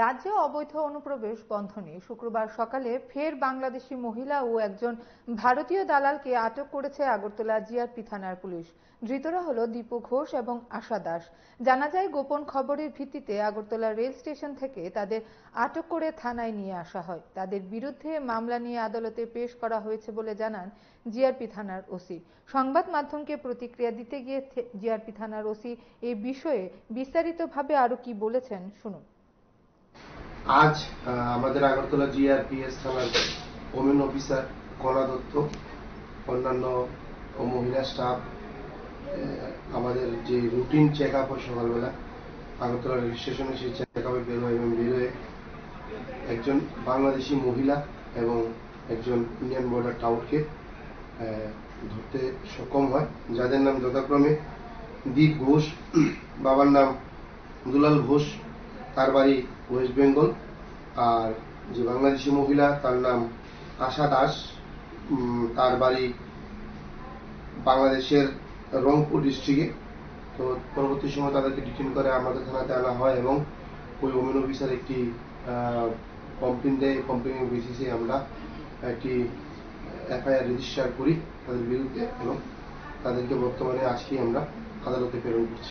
রাজ্যে অবৈধ অনুপ্রবেশ বন্ধনে শুক্রবার সকালে ফের বাংলাদেশি মহিলা ও একজন ভারতীয় দালালকে আটক করেছে আগরতলা জিআরপি থানার পুলিশ। ধৃতরা হলো দীপু ঘোষ এবং আশা দাস। জানা যায়, গোপন খবরের ভিত্তিতে আগরতলা রেল স্টেশন থেকে তাদের আটক করে থানায় নিয়ে আসা হয়। তাদের বিরুদ্ধে মামলা নিয়ে আদালতে পেশ করা হয়েছে বলে জানান জিআরপি থানার ওসি। সংবাদ মাধ্যমকে প্রতিক্রিয়া দিতে গিয়ে জিআরপি থানার ওসি এই বিষয়ে বিস্তারিতভাবে আরো কি বলেছেন শুনুন। আজ আমাদের আগরতলা জিআরপিএস থানার ওমেন অফিসার কণা দত্ত, অন্যান্য মহিলা স্টাফ আমাদের যে রুটিন চেক আপ হয় সকালবেলা আগরতলা রেল স্টেশনে, সেই চেক আপে বের হয় এবং বেরোয় একজন বাংলাদেশি মহিলা এবং একজন ইন্ডিয়ান বর্ডার টাউটকে ধরতে সক্ষম হয়, যাদের নাম যথাক্রমে দীপ ঘোষ, বাবার নাম দুলাল ঘোষ, তার বাড়ি ওয়েস্ট বেঙ্গল, আর যে বাংলাদেশি মহিলা তার নাম আশা দাস, তার বাড়ি বাংলাদেশের রংপুর ডিস্ট্রিক্টে। তো পরবর্তী সময় তাদেরকে ডিটেইন করে আমাদের থানাতে আনা হয় এবং ওই ওমেন অফিসার একটি কমপ্লেন দেয়। কমপ্লেনের বেসিসে আমরা একটি এফআইআর রেজিস্টার করি তাদের বিরুদ্ধে এবং তাদেরকে বর্তমানে আজকে আমরা আদালতে প্রেরণ করছি।